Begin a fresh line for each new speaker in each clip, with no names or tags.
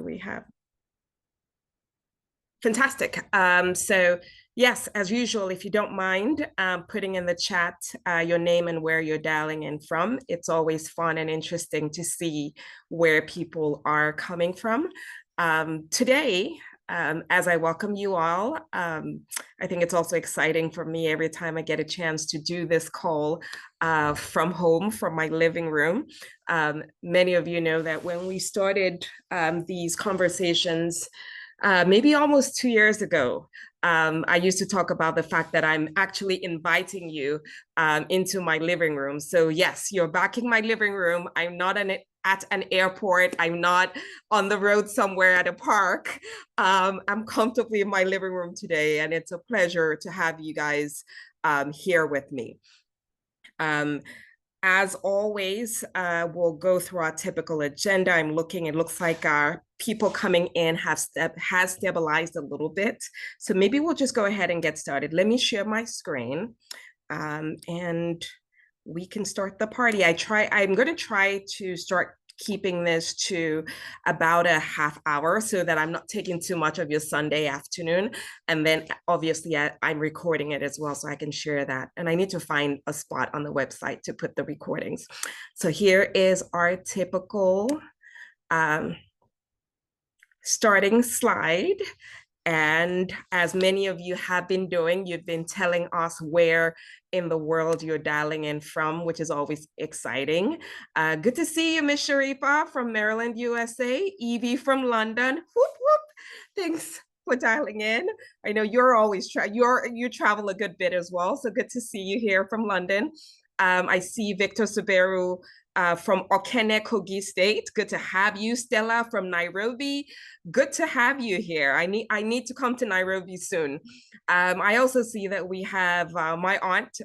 We have fantastic. So yes, as usual, if you don't mind putting in the chat your name and where you're dialing in from, it's always fun and interesting to see where people are coming from. Today, as I welcome you all, I think it's also exciting for me every time I get a chance to do this call from home, from my living room. Many of you know that when we started these conversations, maybe almost 2 years ago, I used to talk about the fact that I'm actually inviting you into my living room. So yes, you're back in my living room. I'm not at an airport. I'm not on the road somewhere at a park. I'm comfortably in my living room today, and it's a pleasure to have you guys here with me. As always, we'll go through our typical agenda. I'm looking, it looks like our people coming in has stabilized a little bit. So maybe we'll just go ahead and get started. Let me share my screen and we can start the party. I'm gonna try to start keeping this to about a half hour so that I'm not taking too much of your Sunday afternoon. And then obviously I'm recording it as well so I can share that. And I need to find a spot on the website to put the recordings. So here is our typical starting slide. And as many of you have been doing, you've been telling us where in the world you're dialing in from, which is always exciting. Good to see you, Miss Sharifa from Maryland, USA. Evie from London. Whoop, whoop. Thanks for dialing in. I know you're always you travel a good bit as well, so good to see you here from London. I see Victor Suberu from Okene, Kogi State. Good to have you. Stella from Nairobi. Good to have you here. I need to come to Nairobi soon. I also see that we have my aunt,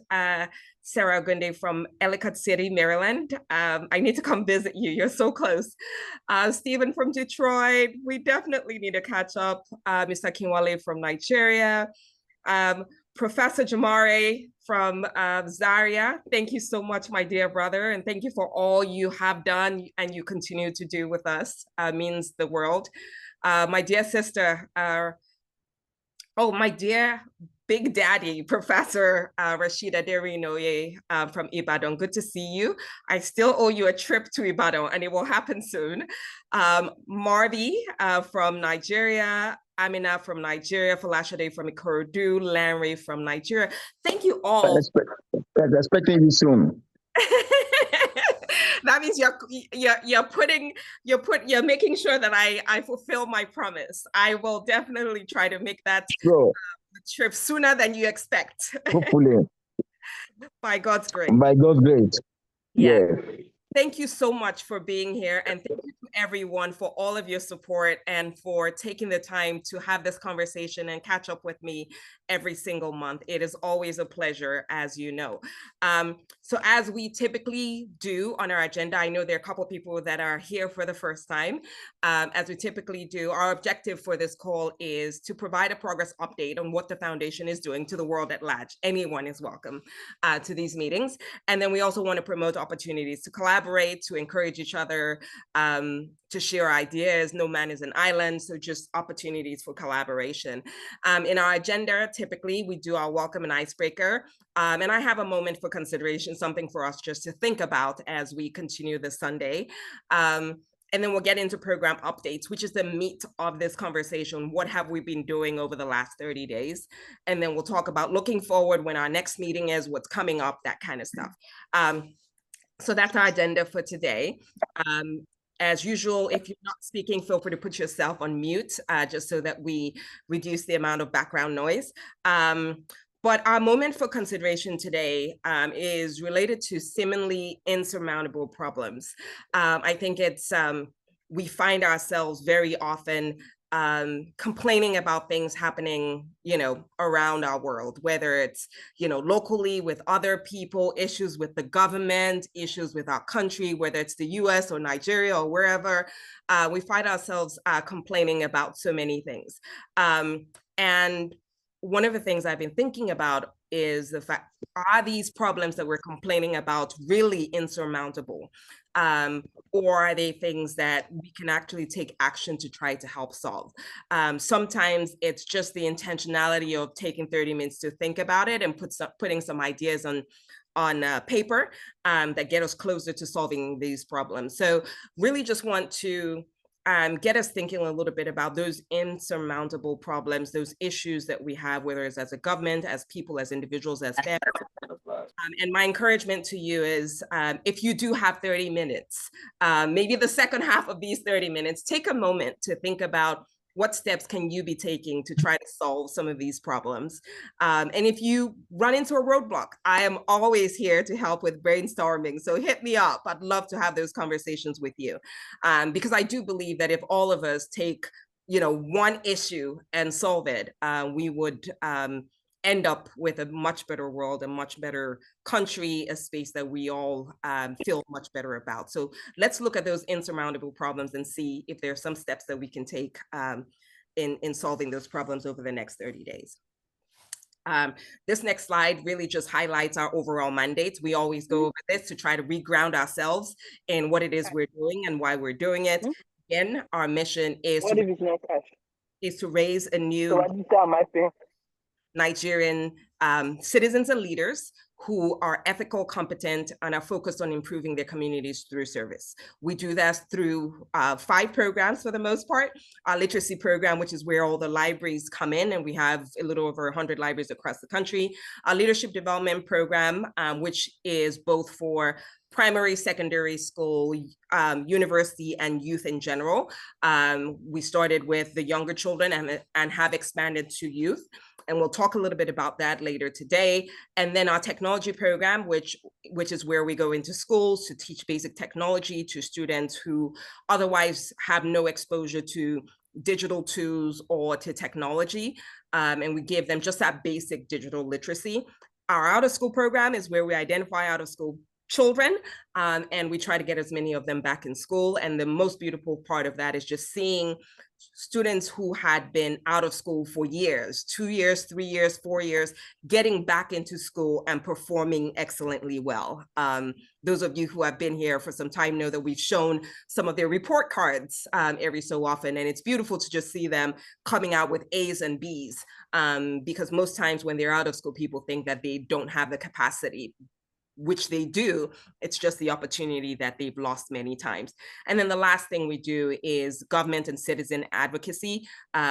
Sarah Gunde from Ellicott City, Maryland. I need to come visit you. You're so close. Stephen from Detroit. We definitely need to catch up. Mr. Kinwale from Nigeria. Professor Jamare from Zaria, thank you so much, my dear brother, and thank you for all you have done and you continue to do with us. Means the world. My dear sister, my dear Big Daddy, Professor Rashida Derinoye from Ibadan. Good to see you. I still owe you a trip to Ibadan and it will happen soon. Marby from Nigeria, Amina from Nigeria, Falashade from Ikorodu, Lanre from Nigeria. Thank you all.
Expecting you soon.
That means you're making sure that I fulfill my promise. I will definitely try to make that trip sooner than you expect.
Hopefully.
By God's grace.
By God's grace.
Yeah. Thank you so much for being here, and thank you to everyone for all of your support and for taking the time to have this conversation and catch up with me every single month. It is always a pleasure, as you know. So as we typically do on our agenda, I know there are a couple of people that are here for the first time. As we typically do, our objective for this call is to provide a progress update on what the foundation is doing to the world at large. Anyone is welcome to these meetings. And then we also want to promote opportunities to collaborate, to encourage each other, to share ideas. No man is an island, so just opportunities for collaboration. In our agenda, typically we do our welcome and icebreaker, and I have a moment for consideration, something for us just to think about as we continue this Sunday. And then we'll get into program updates, which is the meat of this conversation. What have we been doing over the last 30 days? And then we'll talk about looking forward when our next meeting is, what's coming up, that kind of stuff. So that's our agenda for today. As usual, if you're not speaking, feel free to put yourself on mute, just so that we reduce the amount of background noise. But our moment for consideration today is related to seemingly insurmountable problems. I think it's, we find ourselves very often complaining about things happening, around our world, whether it's, locally with other people, issues with the government, issues with our country, whether it's the US or Nigeria or wherever, we find ourselves complaining about so many things. And one of the things I've been thinking about is the fact, are these problems that we're complaining about really insurmountable? Or are they things that we can actually take action to try to help solve? Sometimes it's just the intentionality of taking 30 minutes to think about it and putting some ideas on paper that get us closer to solving these problems. So really just want to get us thinking a little bit about those insurmountable problems, those issues that we have, whether it's as a government, as people, as individuals, as families. And my encouragement to you is, if you do have 30 minutes, maybe the second half of these 30 minutes, take a moment to think about what steps can you be taking to try to solve some of these problems. And if you run into a roadblock, I am always here to help with brainstorming. So hit me up. I'd love to have those conversations with you. Because I do believe that if all of us take, one issue and solve it, we would end up with a much better world, a much better country, a space that we all feel much better about. So let's look at those insurmountable problems and see if there are some steps that we can take in solving those problems over the next 30 days. This next slide really just highlights our overall mandates. We always go over this to try to reground ourselves in what it is we're doing and why we're doing it. Again, our mission is to raise a new Nigerian citizens and leaders who are ethical, competent, and are focused on improving their communities through service. We do that through 5 programs for the most part. Our literacy program, which is where all the libraries come in, and we have a little over 100 libraries across the country. Our leadership development program, which is both for primary, secondary school, university, and youth in general. We started with the younger children and have expanded to youth. And we'll talk a little bit about that later today. And then our technology program, which is where we go into schools to teach basic technology to students who otherwise have no exposure to digital tools or to technology. And we give them just that basic digital literacy. Our out of school program is where we identify out of school children, and we try to get as many of them back in school. And the most beautiful part of that is just seeing students who had been out of school for years, 2 years, 3 years, 4 years, getting back into school and performing excellently well. Those of you who have been here for some time know that we've shown some of their report cards every so often, and it's beautiful to just see them coming out with A's and B's, because most times when they're out of school, people think that they don't have the capacity, which they do. It's just the opportunity that they've lost many times. And then the last thing we do is government and citizen advocacy,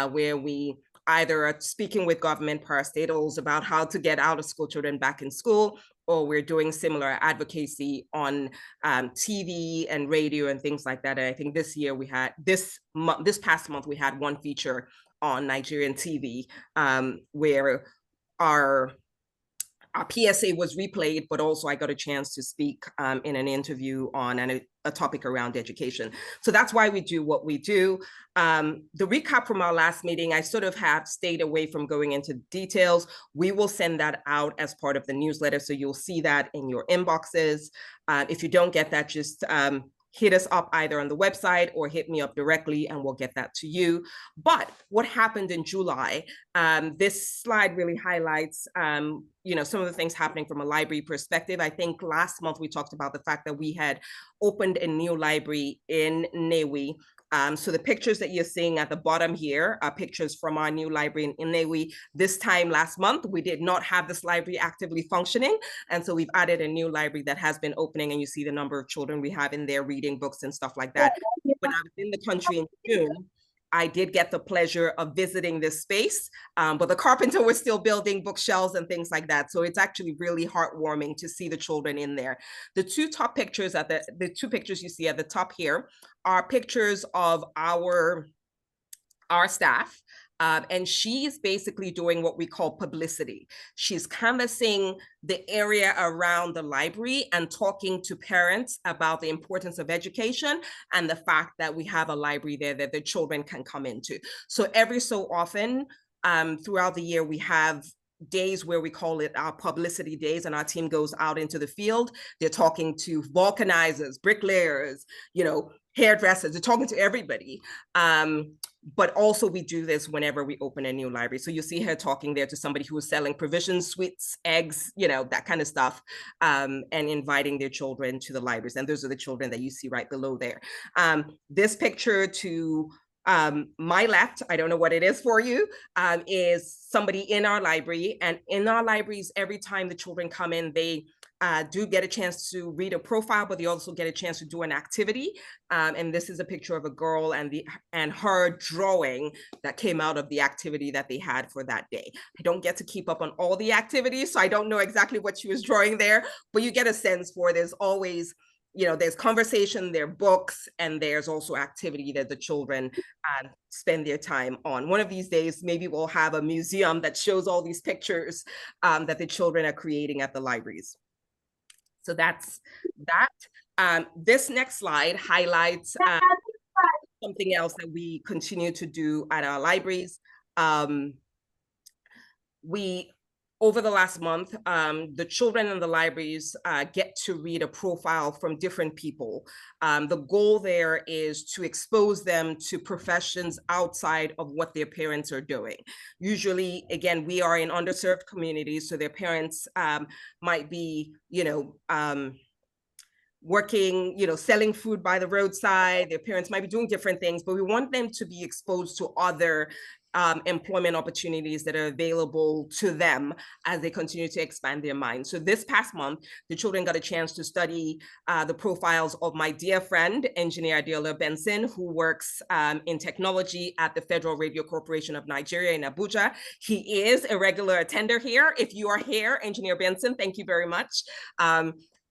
where we either are speaking with government parastatals about how to get out of school children back in school, or we're doing similar advocacy on TV and radio and things like that. And I think this year we had, this past month, we had one feature on Nigerian TV where our PSA was replayed, but also I got a chance to speak in an interview on a topic around education. So that's why we do what we do. The recap from our last meeting, I sort of have stayed away from going into details. We will send that out as part of the newsletter, so you'll see that in your inboxes. If you don't get that, just hit us up either on the website or hit me up directly and we'll get that to you. But what happened in July, this slide really highlights some of the things happening from a library perspective. I think last month we talked about the fact that we had opened a new library in Nnewi. So the pictures that you're seeing at the bottom here are pictures from our new library in Nnewi. This time last month, we did not have this library actively functioning. And so we've added a new library that has been opening, and you see the number of children we have in there reading books and stuff like that. When I was in the country in June, I did get the pleasure of visiting this space, but the carpenter was still building bookshelves and things like that. So it's actually really heartwarming to see the children in there. The two top pictures the 2 pictures you see at the top here are pictures of our staff. And she's basically doing what we call publicity. She's canvassing the area around the library and talking to parents about the importance of education and the fact that we have a library there that the children can come into. So every so often throughout the year, we have days where we call it our publicity days, and our team goes out into the field. They're talking to vulcanizers, bricklayers, hairdressers, they're talking to everybody. but also we do this whenever we open a new library. So you see her talking there to somebody who is selling provisions, sweets, eggs, you know, that kind of stuff, and inviting their children to the libraries. And those are the children that you see right below there. This picture to my left, I don't know what it is for you, is somebody in our library. And in our libraries, every time the children come in, they do get a chance to read a profile, but they also get a chance to do an activity. And this is a picture of a girl and her drawing that came out of the activity that they had for that day. I don't get to keep up on all the activities, so I don't know exactly what she was drawing there, but you get a sense for there's always, you know, there's conversation, there are books, and there's also activity that the children spend their time on. One of these days, maybe we'll have a museum that shows all these pictures that the children are creating at the libraries. So that's that. This next slide highlights something else that we continue to do at our libraries. Over the last month, the children in the libraries get to read a profile from different people. The goal there is to expose them to professions outside of what their parents are doing. Usually, again, we are in underserved communities, so their parents might be, you know, working, you know, selling food by the roadside. Their parents might be doing different things, but we want them to be exposed to other employment opportunities that are available to them as they continue to expand their minds. So this past month, the children got a chance to study the profiles of my dear friend, Engineer Aderonke Benson, who works in technology at the Federal Radio Corporation of Nigeria in Abuja. He is a regular attender here. If you are here, Engineer Benson, thank you very much.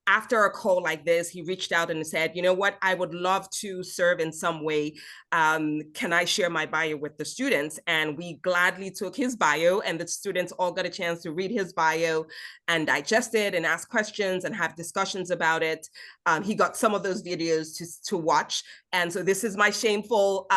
After a call like this, he reached out and said, you know what, I would love to serve in some way. Can I share my bio with the students? And we gladly took his bio, and the students all got a chance to read his bio and digest it and ask questions and have discussions about it. He got some of those videos to watch. And so this is my shameful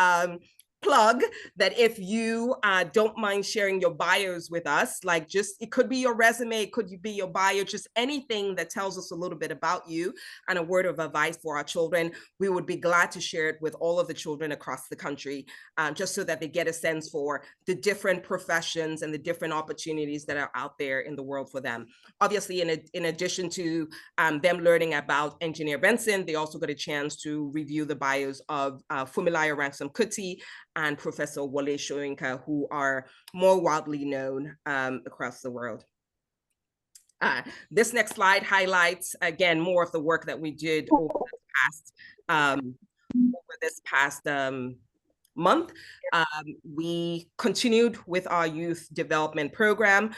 plug that if you don't mind sharing your bios with us, like just, it could be your resume, it could be your bio, just anything that tells us a little bit about you and a word of advice for our children, we would be glad to share it with all of the children across the country, just so that they get a sense for the different professions and the different opportunities that are out there in the world for them. Obviously, in addition to them learning about Engineer Benson, they also got a chance to review the bios of Funmilayo Ransom Kuti and Professor Wole Soyinka, who are more widely known across the world. This next slide highlights, again, more of the work that we did over this past month. We continued with our youth development program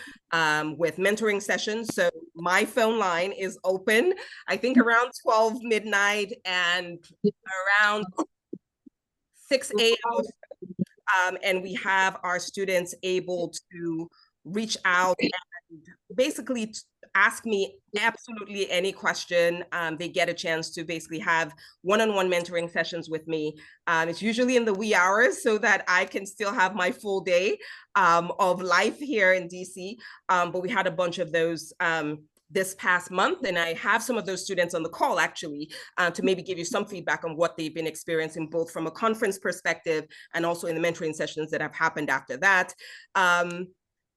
with mentoring sessions. So my phone line is open, I think around 12 midnight and around 6 a.m. And we have our students able to reach out and basically ask me absolutely any question. They get a chance to basically have one-on-one mentoring sessions with me. It's usually in the wee hours so that I can still have my full day of life here in DC. But we had a bunch of those this past month, and I have some of those students on the call actually to maybe give you some feedback on what they've been experiencing, both from a conference perspective and also in the mentoring sessions that have happened after that.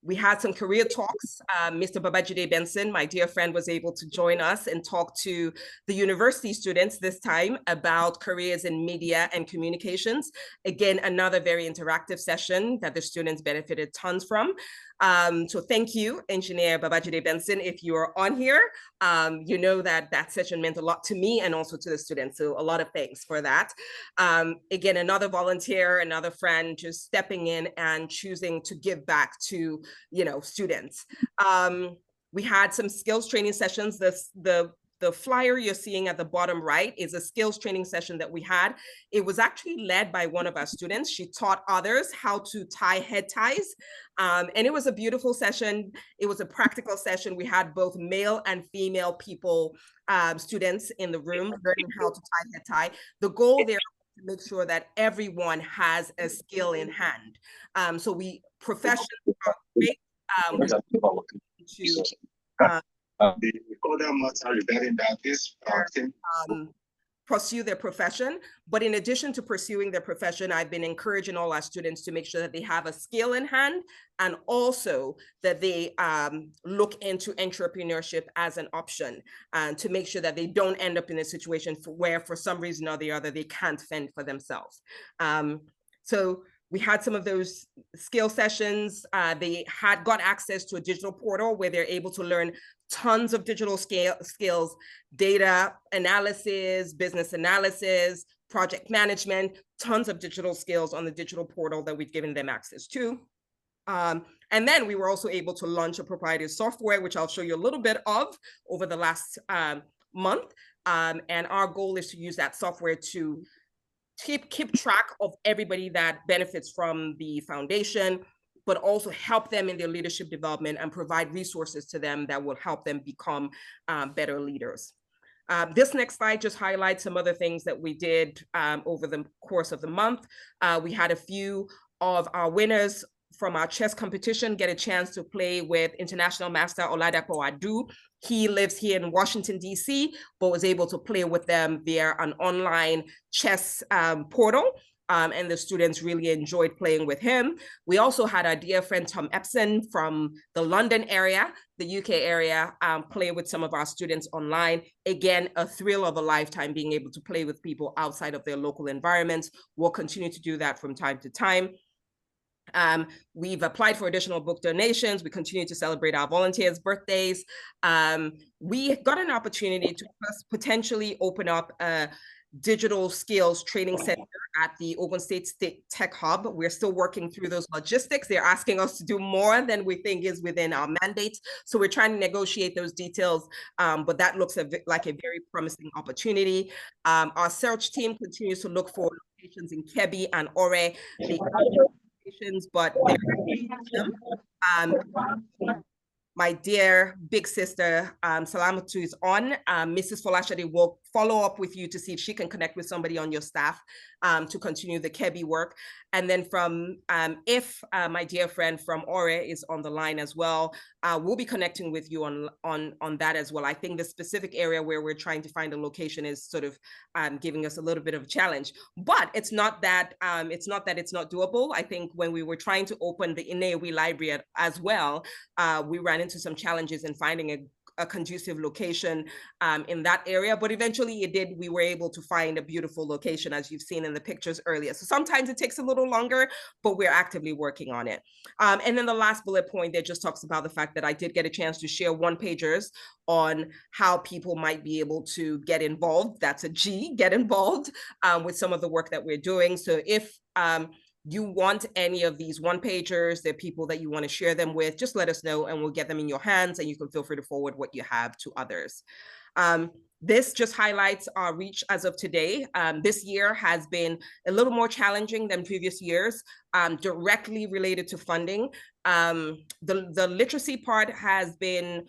We had some career talks. Mr. Babajide Benson, my dear friend, was able to join us and talk to the university students this time about careers in media and communications. Again, another very interactive session that the students benefited tons from. So thank you, Engineer Babajide Benson. If you are on here, you know that that session meant a lot to me and also to the students. So a lot of thanks for that. Again, another volunteer, another friend just stepping in and choosing to give back to, you know, students. We had some skills training sessions. The flyer you're seeing at the bottom right is a skills training session that we had. It was actually led by one of our students. She taught others how to tie head ties. And it was a beautiful session. It was a practical session. We had both male and female people, students in the room learning how to tie head tie. The goal there to make sure that everyone has a skill in hand. So we professionals are great. The other matter regarding that is pursue their profession. But in addition to pursuing their profession, I've been encouraging all our students to make sure that they have a skill in hand, and also that they look into entrepreneurship as an option, and to make sure that they don't end up in a situation where for some reason or the other, they can't fend for themselves. So we had some of those skill sessions. They had got access to a digital portal where they're able to learn tons of digital skills, data analysis, business analysis, project management, tons of digital skills on the digital portal that we've given them access to. And then we were also able to launch a proprietary software, which I'll show you a little bit of over the last month. And our goal is to use that software to keep track of everybody that benefits from the foundation, but also help them in their leadership development and provide resources to them that will help them become better leaders. This next slide just highlights some other things that we did over the course of the month. We had a few of our winners from our chess competition get a chance to play with International Master Oladapo Adu. He lives here in Washington, D.C., but was able to play with them via an online chess portal. And the students really enjoyed playing with him. We also had our dear friend Tom Epson from the London area, the UK area, play with some of our students online. Again, a thrill of a lifetime being able to play with people outside of their local environments. We'll continue to do that from time to time. We've applied for additional book donations. We continue to celebrate our volunteers' birthdays. We got an opportunity to potentially open up a digital skills training center at the Ogun State Tech Hub. We're still working through those logistics. They're asking us to do more than we think is within our mandate. So we're trying to negotiate those details, but that looks like a very promising opportunity. Our search team continues to look for locations in Kebbi and Ore. But my dear big sister, Salamatu, is on. Mrs. Folashade will follow up with you to see if she can connect with somebody on your staff to continue the Kebbi work. And then from, if my dear friend from Ore is on the line as well, we'll be connecting with you on that as well. I think the specific area where we're trying to find a location is sort of giving us a little bit of a challenge, but it's not that it's not doable. I think when we were trying to open the Inewi library as well, we ran into some challenges in finding a conducive location in that area, but eventually we were able to find a beautiful location, as you've seen in the pictures earlier. So sometimes it takes a little longer, but we're actively working on it. And then the last bullet point there just talks about the fact that I did get a chance to share one-pagers on how people might be able to get involved. That's a G, get involved with some of the work that we're doing. So if you want any of these one-pagers, they're people that you want to share them with, just let us know and we'll get them in your hands, and you can feel free to forward what you have to others. This just highlights our reach as of today. This year has been a little more challenging than previous years, directly related to funding. The literacy part has been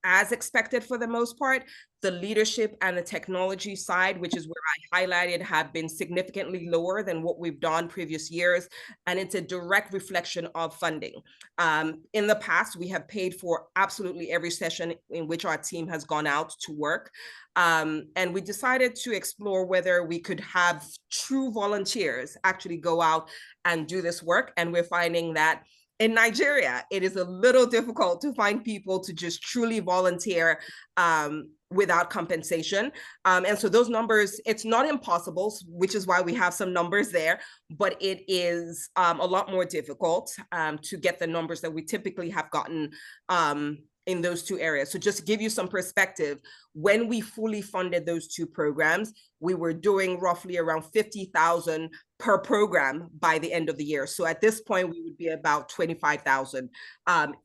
as expected for the most part. The leadership and the technology side, which is where I highlighted, have been significantly lower than what we've done previous years. And it's a direct reflection of funding. In the past, we have paid for absolutely every session in which our team has gone out to work. And we decided to explore whether we could have true volunteers actually go out and do this work. And we're finding that in Nigeria, it is a little difficult to find people to just truly volunteer without compensation. And so those numbers, it's not impossible, which is why we have some numbers there, but it is a lot more difficult to get the numbers that we typically have gotten in those two areas. So just to give you some perspective, when we fully funded those two programs, we were doing roughly around 50,000 per program by the end of the year. So at this point, we would be about 25,000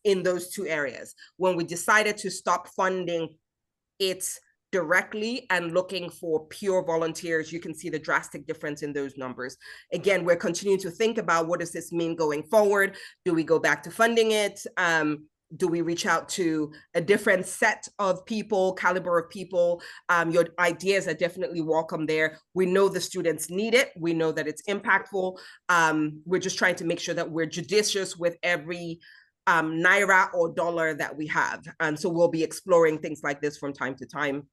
in those two areas. When we decided to stop funding it directly and looking for pure volunteers, you can see the drastic difference in those numbers. Again, we're continuing to think about what does this mean going forward? Do we go back to funding it? Do we reach out to a different set of people, caliber of people? Your ideas are definitely welcome there. We know the students need it. We know that it's impactful. We're just trying to make sure that we're judicious with every naira or dollar that we have. And so we'll be exploring things like this from time to time.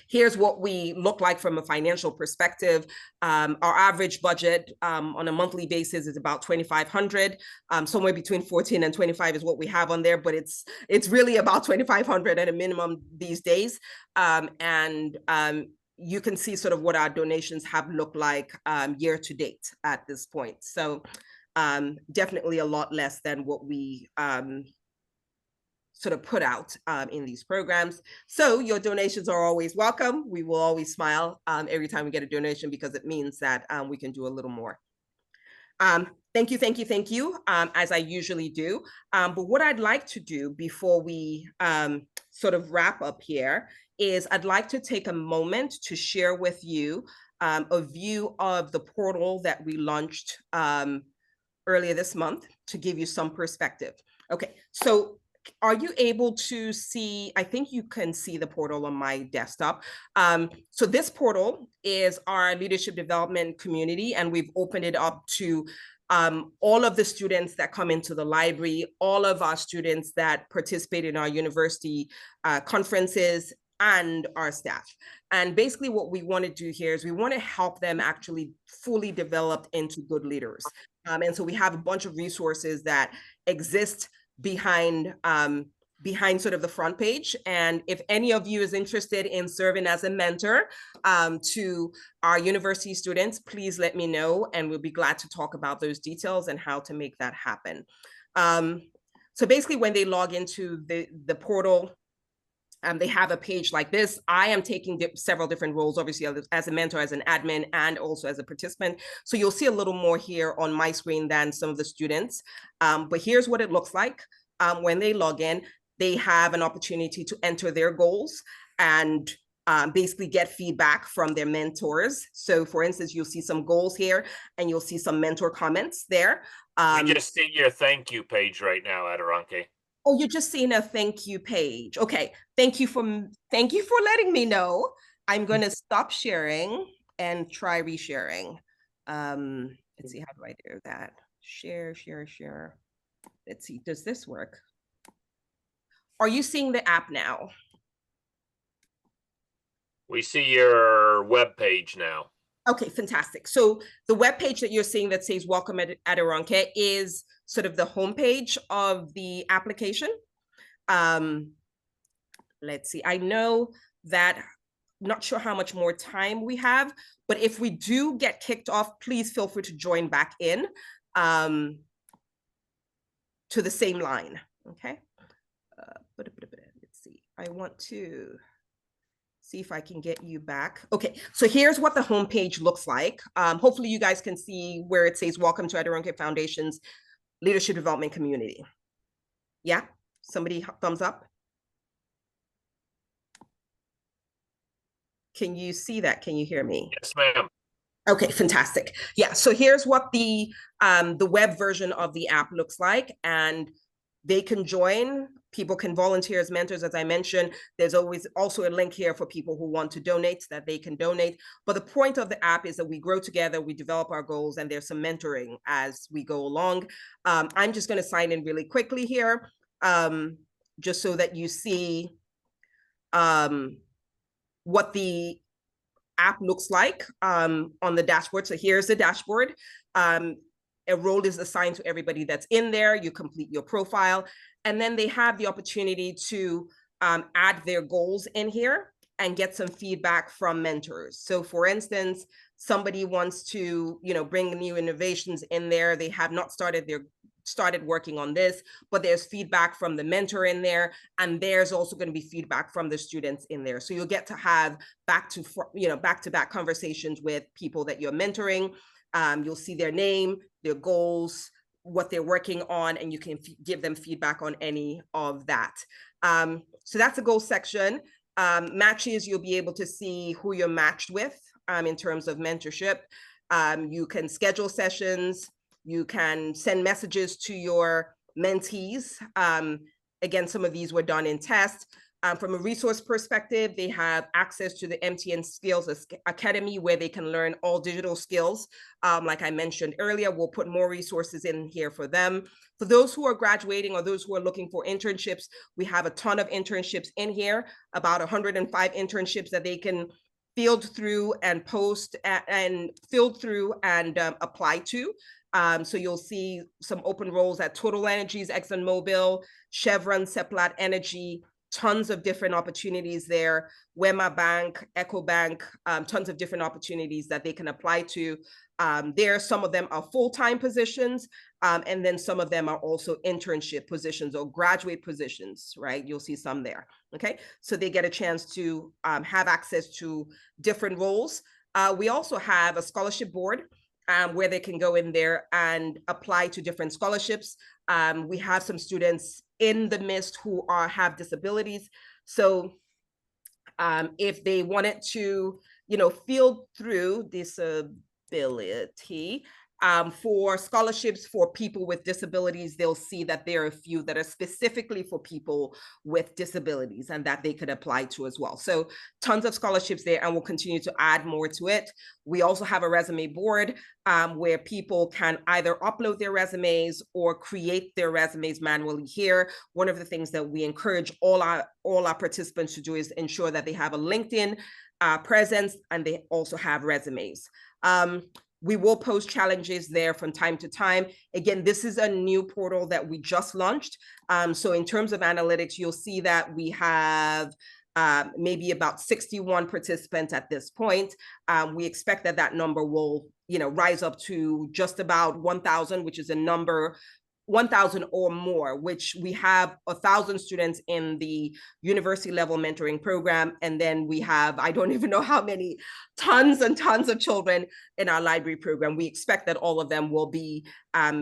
Here's what we look like from a financial perspective. Our average budget on a monthly basis is about 2,500. Somewhere between 14 and 25 is what we have on there, but it's really about 2,500 at a minimum these days. You can see sort of what our donations have looked like year to date at this point. So definitely a lot less than what we sort of put out in these programs. So your donations are always welcome. We will always smile every time we get a donation because it means that we can do a little more. Thank you, as I usually do. But what I'd like to do before we sort of wrap up here is I'd like to take a moment to share with you a view of the portal that we launched earlier this month to give you some perspective. Okay, so are you able to see? I think you can see the portal on my desktop. So this portal is our leadership development community, and we've opened it up to all of the students that come into the library, all of our students that participate in our university conferences, and our staff. And basically what we want to do here is we want to help them actually fully develop into good leaders. And so we have a bunch of resources that exist behind sort of the front page. And if any of you is interested in serving as a mentor to our university students, please let me know, and we'll be glad to talk about those details and how to make that happen. So basically when they log into the portal, they have a page like this. I am taking several different roles, obviously as a mentor, as an admin, and also as a participant. So you'll see a little more here on my screen than some of the students. But here's what it looks like. When they log in, they have an opportunity to enter their goals and basically get feedback from their mentors. So for instance, you'll see some goals here and you'll see some mentor comments there.
We just see your thank you page right now, Aderonke.
Oh, you're just seeing a thank you page. Okay, thank you for letting me know. I'm going to stop sharing and try resharing. Let's see, how do I do that? Share. Let's see, does this work? Are you seeing the app now?
We see your web page now.
Okay, fantastic. So the web page that you're seeing that says Welcome at Aderonke is sort of the homepage of the application. Let's see, I know that, not sure how much more time we have, but if we do get kicked off, please feel free to join back in to the same line, okay? Let's see, I want to see if I can get you back. Okay, so here's what the homepage looks like. Hopefully you guys can see where it says Welcome to Aderonke Foundation's Leadership Development Community. Yeah, somebody thumbs up. Can you see that? Can you hear me?
Yes, ma'am.
Okay, fantastic. Yeah, so here's what the web version of the app looks like, and they can join. People can volunteer as mentors, as I mentioned. There's always also a link here for people who want to donate, that they can donate. But the point of the app is that we grow together, we develop our goals, and there's some mentoring as we go along. I'm just going to sign in really quickly here, just so that you see what the app looks like on the dashboard. So here's the dashboard. A role is assigned to everybody that's in there. You complete your profile, and then they have the opportunity to add their goals in here and get some feedback from mentors. So for instance, somebody wants to, bring new innovations in there. They have not started working on this, but there's feedback from the mentor in there, and there's also going to be feedback from the students in there. So you'll get to have back-to-back conversations with people that you're mentoring. You'll see their name, their goals, what they're working on, and you can give them feedback on any of that. So that's the goal section. Matches, you'll be able to see who you're matched with in terms of mentorship. You can schedule sessions. You can send messages to your mentees. Again, some of these were done in test. From a resource perspective, they have access to the MTN Skills Academy, where they can learn all digital skills. Like I mentioned earlier, we'll put more resources in here for them. For those who are graduating or those who are looking for internships, we have a ton of internships in here, about 105 internships that they can field through and post and field through and apply to. So you'll see some open roles at Total Energies, ExxonMobil, Chevron, Seplat Energy, tons of different opportunities there. Wema Bank, EcoBank, tons of different opportunities that they can apply to. There, some of them are full-time positions, and then some of them are also internship positions or graduate positions, right? You'll see some there, okay? So they get a chance to have access to different roles. We also have a scholarship board where they can go in there and apply to different scholarships. We have some students in the midst who have disabilities. So if they wanted to, field through disability for scholarships for people with disabilities, they'll see that there are a few that are specifically for people with disabilities and that they could apply to as well. So tons of scholarships there, and we'll continue to add more to it. We also have a resume board where people can either upload their resumes or create their resumes manually here. One of the things that we encourage all our participants to do is ensure that they have a LinkedIn presence and they also have resumes. We will post challenges there from time to time. Again, this is a new portal that we just launched. So in terms of analytics, you'll see that we have maybe about 61 participants at this point. We expect that number will, rise up to just about 1,000, which is a number 1,000 or more, which we have 1,000 students in the university level mentoring program. And then we have, I don't even know how many, tons and tons of children in our library program. We expect that all of them will be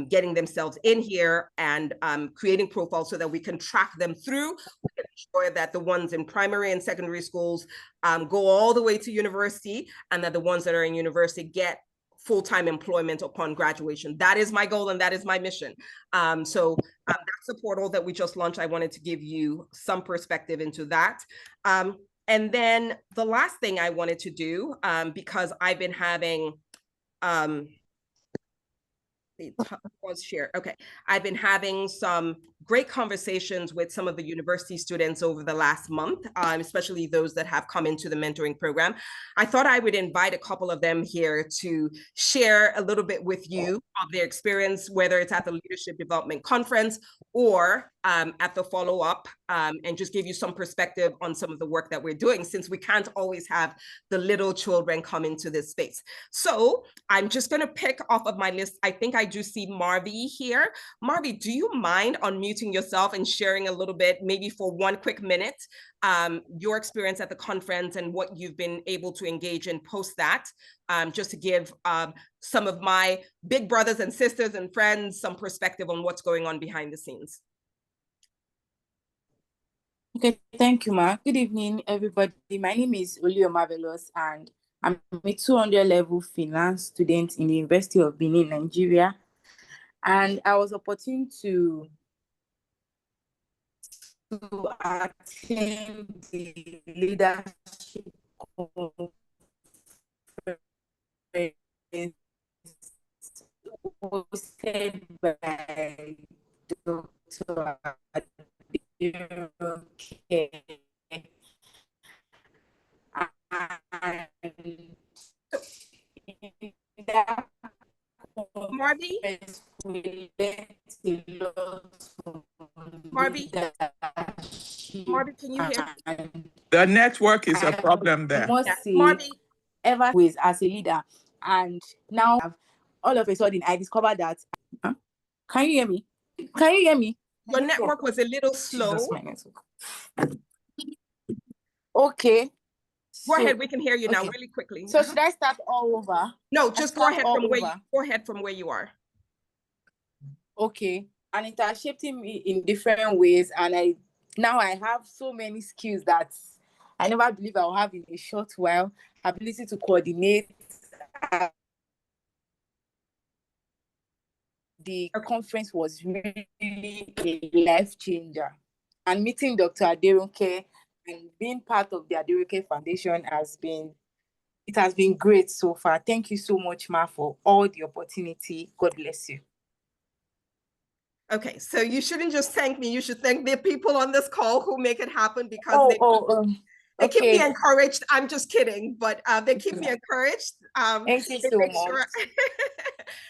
getting themselves in here and creating profiles so that we can track them through. We can ensure that the ones in primary and secondary schools go all the way to university, and that the ones that are in university get full-time employment upon graduation. That is my goal and that is my mission. So that's the portal that we just launched. I wanted to give you some perspective into that. And then the last thing I wanted to do, because I've been having, okay. I've been having some great conversations with some of the university students over the last month, especially those that have come into the mentoring program. I thought I would invite a couple of them here to share a little bit with you of their experience, whether it's at the Leadership Development Conference or at the follow-up, and just give you some perspective on some of the work that we're doing, since we can't always have the little children come into this space. So I'm just going to pick off of my list. I think I do see Marvi here. Marvi, do you mind unmuting yourself and sharing a little bit, maybe for one quick minute, your experience at the conference and what you've been able to engage in post that, just to give some of my big brothers and sisters and friends some perspective on what's going on behind the scenes.
Okay, thank you, Ma. Good evening, everybody. My name is Olio Marvelous, and I'm a 200 level finance student in the University of Benin, Nigeria. And I was opportune to attend the leadership conference hosted by Dr. Aderonke.
Marvi? Marvi, can you hear me?
The network is a problem there.
I must say, ever was as a leader, and now all of a sudden I discovered that. Can you hear me? Can you hear me?
Your network was a little slow.
Jesus, my network. Okay.
Go ahead, we can hear you now really quickly.
So should I start all over?
No, just go ahead from where you are.
Okay. And it has shaped me in different ways, and now I have so many skills that I never believed I'll have in a short while. Ability to coordinate. The conference was really a life changer. And meeting Dr. Aderonke and being part of the Aderonke Foundation has been great so far. Thank you so much, Ma, for all the opportunity. God bless you.
Okay, so you shouldn't just thank me. You should thank the people on this call who make it happen because they keep me encouraged. I'm just kidding, but they keep me encouraged.
Thank you so much.
Sure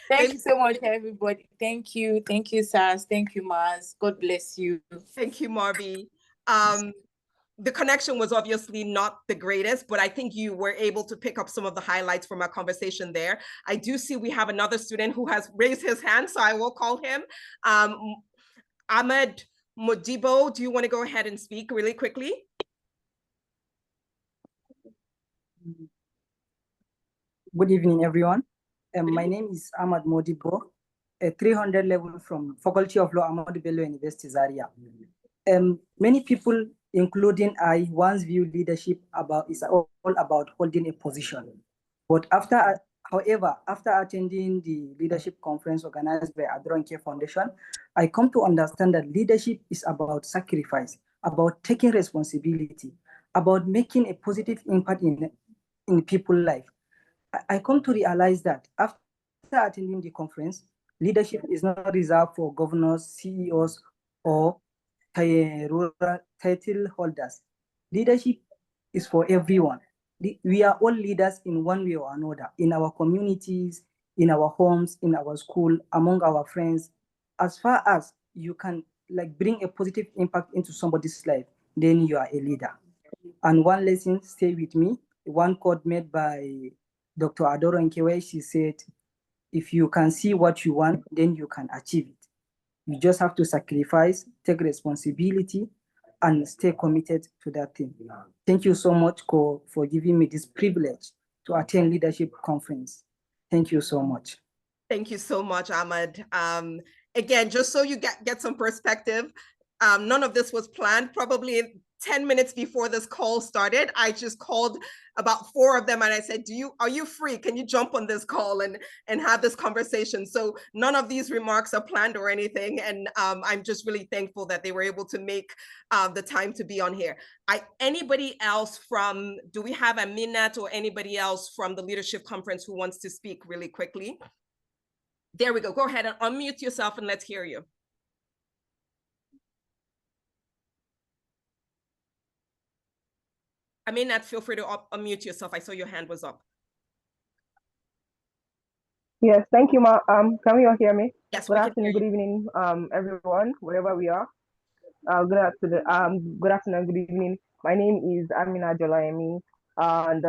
Thank you so much, everybody. Thank you, Sars. Thank you, Mars. God bless you.
Thank you, Marby. The connection was obviously not the greatest, but I think you were able to pick up some of the highlights from our conversation there. I do see we have another student who has raised his hand, so I will call him. Ahmed Modibo, do you want to go ahead and speak really quickly?
Good evening, everyone. My name is Ahmad Modibo, a 300 level from Faculty of Law, Ahmadu Bello University, Zaria. Many people, including I, once viewed leadership is all about holding a position. But however, after attending the leadership conference organized by Aderonke Foundation, I come to understand that leadership is about sacrifice, about taking responsibility, about making a positive impact in people's life. I come to realize that after attending the conference, leadership is not reserved for governors, CEOs, or rural title holders. Leadership is for everyone. We are all leaders in one way or another, in our communities, in our homes, in our school, among our friends. As far as you can bring a positive impact into somebody's life, then you are a leader. And one lesson stay with me, one quote made by Dr. Aderonke, where she said, if you can see what you want, then you can achieve it. You just have to sacrifice, take responsibility, and stay committed to that thing. Thank you so much for giving me this privilege to attend leadership conference. Thank you so much.
Thank you so much, Ahmed. Again, just so you get some perspective, none of this was planned. Probably 10 minutes before this call started, I just called about 4 of them and I said, are you free? Can you jump on this call and have this conversation? So none of these remarks are planned or anything. And I'm just really thankful that they were able to make the time to be on here. Anybody else do we have Aminat or anybody else from the leadership conference who wants to speak really quickly? There we go. Go ahead and unmute yourself and let's hear you. Aminat, feel free to unmute yourself. I saw your hand was up.
Yes, thank you, Ma. Can you all hear me?
Yes.
Good afternoon, good evening, everyone, wherever we are. Good afternoon, good evening. My name is Amina Jolayemi, and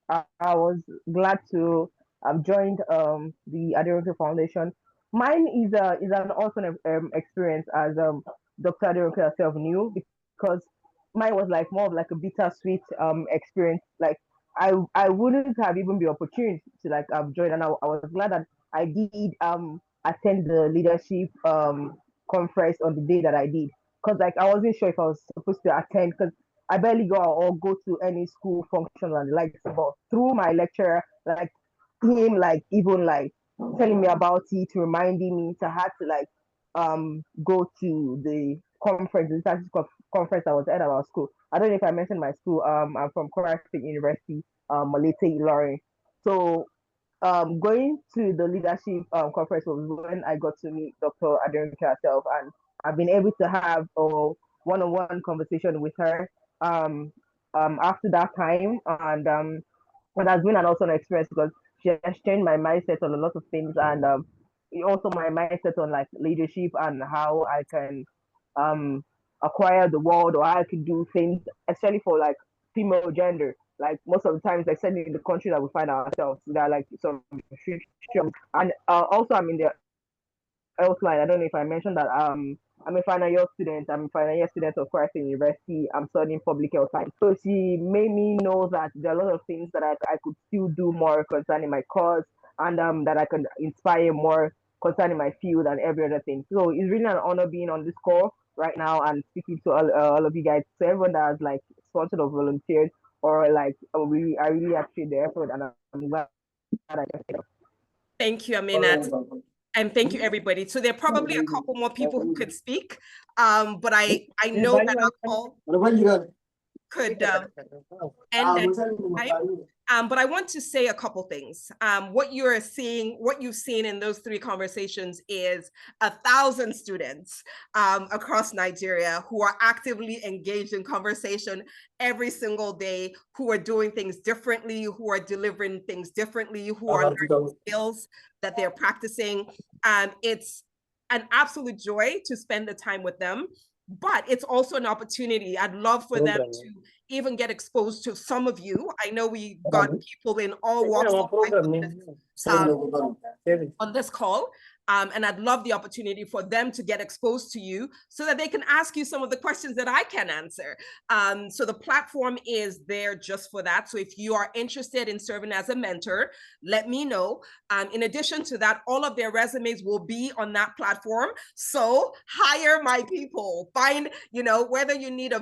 I was glad to have joined the Aderonke Foundation. Mine is an awesome experience, as Dr. Aderonke herself knew, because mine was more of a bittersweet experience. I wouldn't have even the opportunity to have joined, and I was glad that I did attend the leadership conference on the day that I did, because I wasn't sure if I was supposed to attend, because I barely go or go to any school function and but through my lecturer, him even telling me about it, reminding me, so I had to go to the conference, the leadership conference that was at our school. I don't know if I mentioned my school. I'm from Kwara State University, Malete Ilorin. So going to the leadership conference was when I got to meet Dr. Aderonke herself, and I've been able to have a one-on-one conversation with her after that time, and it has been an awesome experience because she has changed my mindset on a lot of things, and also my mindset on leadership and how I can acquire the world, or how I can do things, especially for female gender. Most of the times, especially in the country that we find ourselves, there are some restrictions. And also, I'm in the outline. I don't know if I mentioned that I'm a final year student. I'm a final year student of Christ University. I'm studying public health science. So she made me know that there are a lot of things that I could still do more concerning my course, and that I can inspire more concerning my field and every other thing. So it's really an honor being on this call right now and speaking to all of you guys. So everyone that has sponsored or volunteered, or I really appreciate the effort, and I'm glad I can.
Thank you, Aminat. And thank you, everybody. So there are probably a couple more people who could speak, but I know that our call. could end at time. But I want to say a couple things. What you've seen in those 3 conversations is 1,000 students across Nigeria who are actively engaged in conversation every single day, who are doing things differently, who are delivering things differently, who are learning skills that they're practicing. It's an absolute joy to spend the time with them. But it's also an opportunity. I'd love for them to even get exposed to some of you. I know we got people in all walks of life on this call. And I'd love the opportunity for them to get exposed to you so that they can ask you some of the questions that I can answer. So the platform is there just for that. So if you are interested in serving as a mentor, let me know. In addition to that, all of their resumes will be on that platform. So hire my people. Find, whether you need a